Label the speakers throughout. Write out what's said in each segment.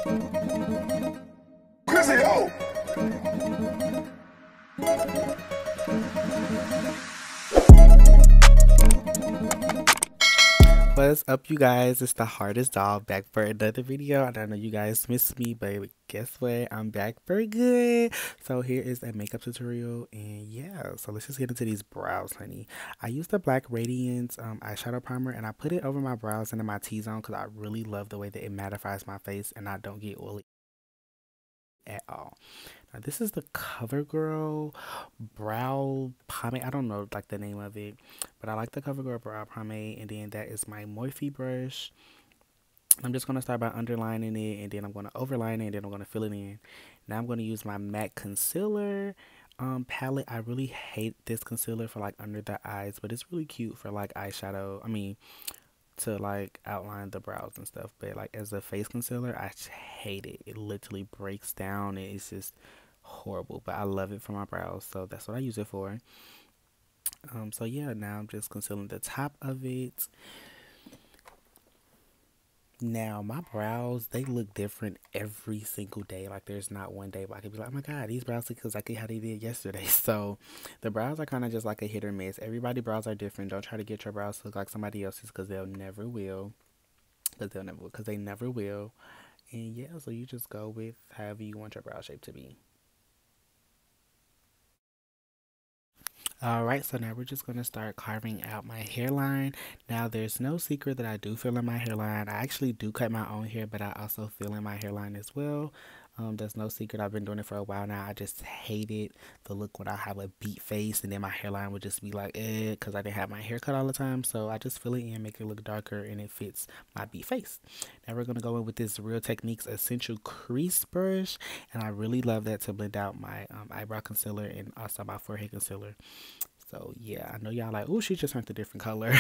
Speaker 1: Conceal.
Speaker 2: What's up, you guys? It's the hardest doll back for another video. And I know you guys missed me, but guess what? I'm back for good. So here is a makeup tutorial, and yeah, so let's just get into these brows, honey. I used the Black Radiance eyeshadow primer, and I put it over my brows and in my T-zone because I really love the way that it mattifies my face and I don't get oily at all. Now this is the CoverGirl brow pomade. I don't know like the name of it, but I like the CoverGirl brow pomade. And then that is my Morphe brush. I'm just gonna start by underlining it, and then I'm gonna overline it, and then I'm gonna fill it in. Now I'm gonna use my MAC concealer palette. I really hate this concealer for like under the eyes, but it's really cute for like eyeshadow. I mean, to like outline the brows and stuff, but like as a face concealer, I just hate it. It literally breaks down, and it's just horrible, but I love it for my brows, so that's what I use it for. So yeah, now I'm just concealing the top of it. Now my brows, they look different every single day. Like there's not one day where I could be like, oh my god, these brows look exactly how they did yesterday. So the brows are kind of just like a hit or miss. Everybody's brows are different. Don't try to get your brows to look like somebody else's, because they'll never will. Because they never will. And yeah, so you just go with however you want your brow shape to be. Alright, so now we're just going to start carving out my hairline. Now, there's no secret that I do fill in my hairline. I actually do cut my own hair, but I also fill in my hairline as well. There's no secret. I've been doing it for a while now. I just hated the look when I have a beat face, and then my hairline would just be like, because I didn't have my hair cut all the time. So I just fill it in, make it look darker, and it fits my beat face. Now we're going to go in with this Real Techniques Essential Crease Brush, and I really love that to blend out my eyebrow concealer and also my forehead concealer. So yeah, I know y'all like, oh, she just went a different color.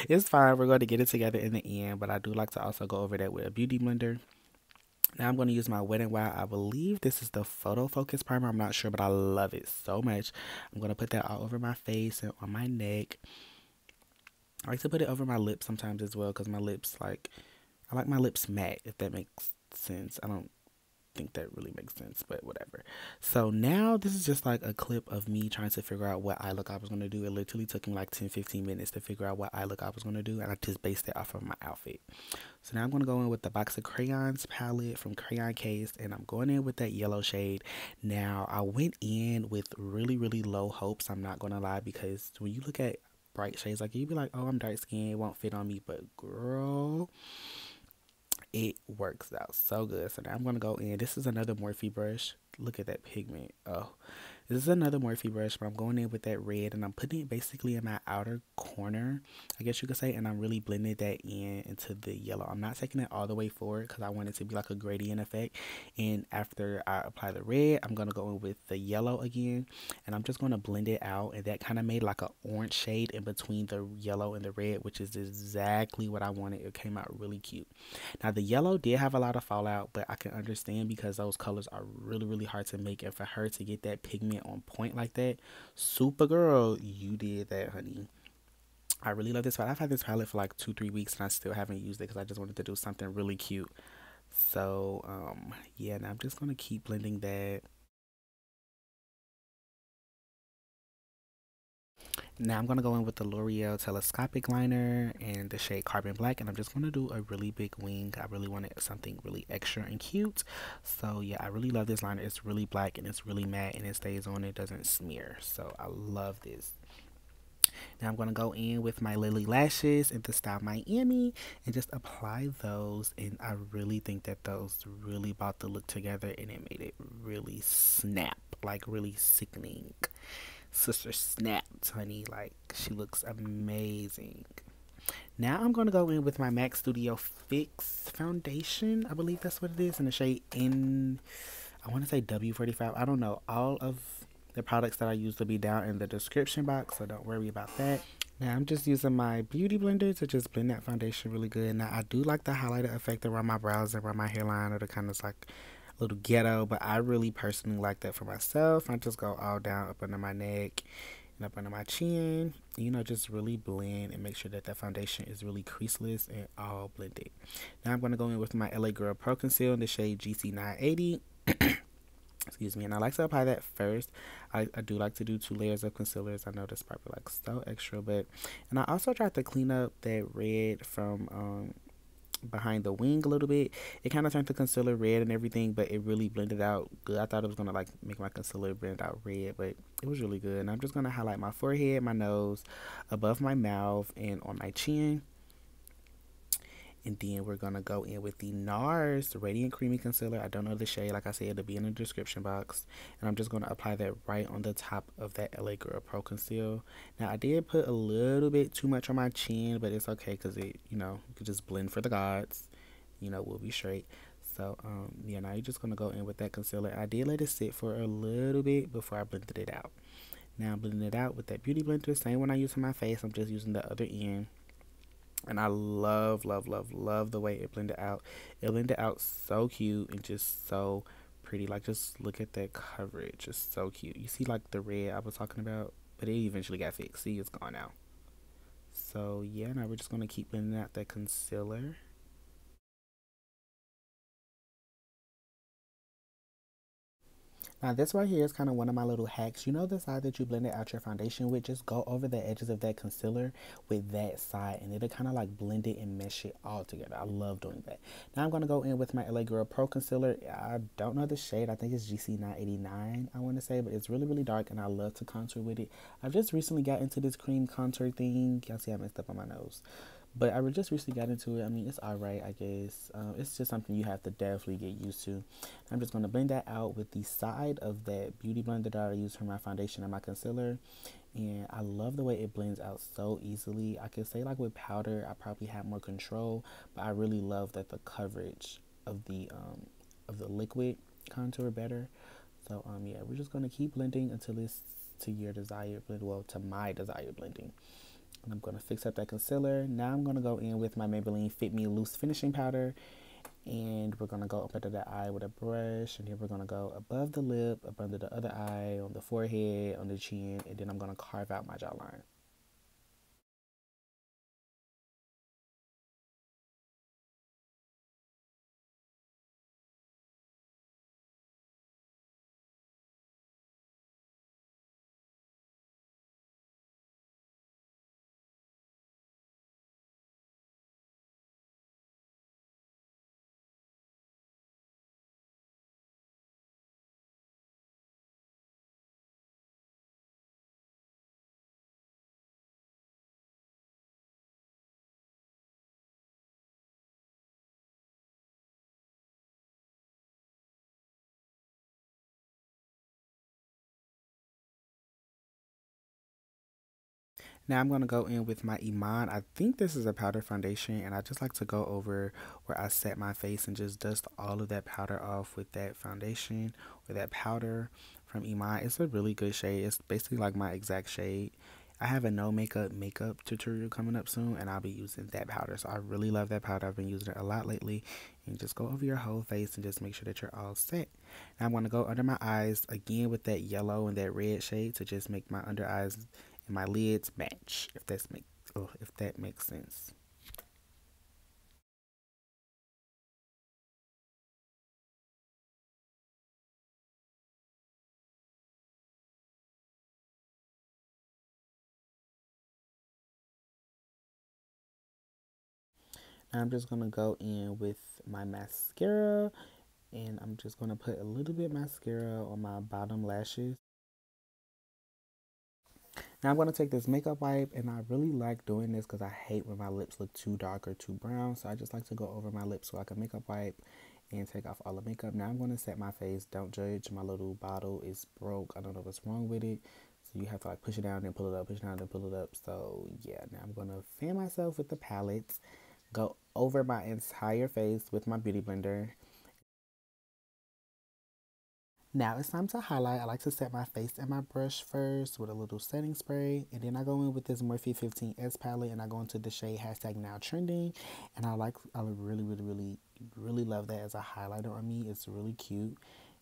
Speaker 2: It's fine. We're going to get it together in the end, but I do like to also go over that with a beauty blender. Now I'm going to use my Wet n Wild. I believe this is the Photo Focus Primer. I'm not sure, but I love it so much. I'm going to put that all over my face and on my neck. I like to put it over my lips sometimes as well, because my lips, like, I like my lips matte, if that makes sense. I don't think that really makes sense, but whatever. So now this is just like a clip of me trying to figure out what eye look I was going to do. It literally took me like 10-15 minutes to figure out what eye look I was going to do, and I just based it off of my outfit. So now I'm going to go in with the box of crayons palette from Crayon case, and I'm going in with that yellow shade. Now I went in with really low hopes, I'm not going to lie, because when you look at bright shades like, you'd be like, oh, I'm dark skinned, it won't fit on me, but girl, it works out so good. So now I'm going to go in. This is another Morphe brush. Look at that pigment. Oh, this is another Morphe brush, but I'm going in with that red, and I'm putting it basically in my outer corner, I guess you could say, and I'm really blending that in into the yellow. I'm not taking it all the way forward because I want it to be like a gradient effect. And after I apply the red, I'm going to go in with the yellow again, and I'm just going to blend it out, and that kind of made like an orange shade in between the yellow and the red, which is exactly what I wanted. It came out really cute. Now the yellow did have a lot of fallout, but I can understand because those colors are really hard to make, and for her to get that pigment on point like that, Supergirl, you did that, honey. I really love this palette. I've had this palette for like 2-3 weeks, and I still haven't used it because I just wanted to do something really cute. So yeah, now I'm just gonna keep blending that. Now I'm going to go in with the L'Oreal Telescopic liner and the shade Carbon Black, and I'm just going to do a really big wing. I really wanted something really extra and cute. So yeah, I really love this liner. It's really black and it's really matte, and it stays on, it doesn't smear. So I love this. Now I'm going to go in with my Lilly lashes in the style Miami and just apply those, and I really think that those really brought the look together, and it made it really snap, like really sickening. Sister snapped, honey. Like, she looks amazing. Now I'm going to go in with my MAC Studio Fix foundation. I believe that's what it is, in the shade I want to say W45. I don't know. All of the products that I use will be down in the description box, so don't worry about that. Now I'm just using my beauty blender to just blend that foundation really good. Now I do like the highlighter effect around my brows and around my hairline, or the kind of like little ghetto, but I really personally like that for myself. I just go all down up under my neck, and up under my chin. You know, just really blend and make sure that the foundation is really creaseless and all blended. Now I'm going to go in with my LA Girl Pro Conceal in the shade GC980. Excuse me, and I like to apply that first. I do like to do 2 layers of concealers. I know that's probably like so extra, but and I also tried to clean up that red from behind the wing a little bit. It kind of turned the concealer red and everything, but it really blended out good. I thought it was gonna like make my concealer blend out red, but it was really good. And I'm just gonna highlight my forehead, my nose, above my mouth, and on my chin. And then we're going to go in with the Nars Radiant Creamy Concealer. I don't know the shade. Like I said, it'll be in the description box. And I'm just going to apply that right on the top of that LA Girl Pro Conceal. Now, I did put a little bit too much on my chin, but it's okay because it, you know, you could just blend for the gods. You know, we'll be straight. So, yeah, now you're just going to go in with that concealer. I did let it sit for a little bit before I blended it out. Now, I'm blending it out with that Beauty Blender. Same one I use for my face. I'm just using the other end. And I love, love, love, love the way it blended out. It blended out so cute and just so pretty. Like, just look at that coverage. Just so cute. You see, like, the red I was talking about? But it eventually got fixed. See, it's gone now. So, yeah, now we're just going to keep blending out that concealer. Now this right here is kind of one of my little hacks. You know the side that you blended out your foundation with? Just go over the edges of that concealer with that side and it'll kind of like blend it and mesh it all together. I love doing that. Now I'm going to go in with my LA Girl Pro Concealer. I don't know the shade. I think it's GC989 I want to say, but it's really, really dark and I love to contour with it. I've just recently got into this cream contour thing. Y'all see I messed up on my nose. But I just recently got into it. I mean, it's alright, I guess. It's just something you have to definitely get used to. I'm just going to blend that out with the side of that Beauty Blender that I use for my foundation and my concealer. And I love the way it blends out so easily. I could say like with powder, I probably have more control. But I really love that the coverage of the liquid contour better. So, yeah, we're just going to keep blending until it's to your desired blend. Well, to my desired blending. And I'm going to fix up that concealer. Now I'm going to go in with my Maybelline Fit Me Loose Finishing Powder. And we're going to go up under the eye with a brush. And then we're going to go above the lip, up under the other eye, on the forehead, on the chin. And then I'm going to carve out my jawline. Now I'm going to go in with my Iman. I think this is a powder foundation and I just like to go over where I set my face and just dust all of that powder off with that foundation or that powder from Iman. It's a really good shade. It's basically like my exact shade. I have a no makeup tutorial coming up soon and I'll be using that powder. So I really love that powder. I've been using it a lot lately. And just go over your whole face and just make sure that you're all set. Now I'm going to go under my eyes again with that yellow and that red shade to just make my under eyes and my lids match, if that makes sense. Now I'm just gonna go in with my mascara and I'm just gonna put a little bit mascara on my bottom lashes. Now I'm going to take this makeup wipe and I really like doing this because I hate when my lips look too dark or too brown. So I just like to go over my lips so I can makeup wipe and take off all the makeup. Now I'm going to set my face. Don't judge. My little bottle is broke. I don't know what's wrong with it. So you have to like push it down and pull it up, push it down and pull it up. So yeah, now I'm going to fan myself with the palette. Go over my entire face with my beauty blender. Now it's time to highlight. I like to set my face and my brush first with a little setting spray. And then I go in with this Morphe 15S palette and I go into the shade hashtag now trending. And I really, really, really, really love that as a highlighter on me. It's really cute.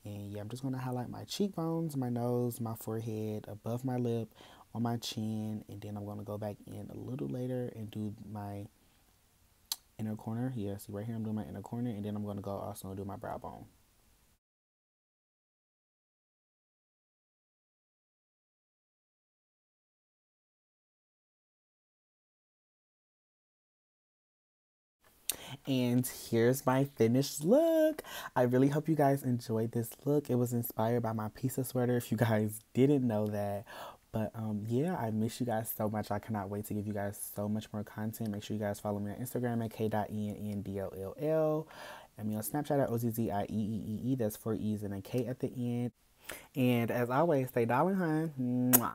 Speaker 2: And yeah, I'm just going to highlight my cheekbones, my nose, my forehead, above my lip, on my chin, and then I'm going to go back in a little later and do my inner corner. Yeah, see right here I'm doing my inner corner, and then I'm going to go also do my brow bone. And here's my finished look. I really hope you guys enjoyed this look. It was inspired by my pizza sweater, if you guys didn't know that. But yeah, I miss you guys so much. I cannot wait to give you guys so much more content. Make sure you guys follow me on Instagram at k.enndll. And me on Snapchat at OZZIEEEE. That's 4 E's and a K at the end. And as always, stay darling, hun. Mwah.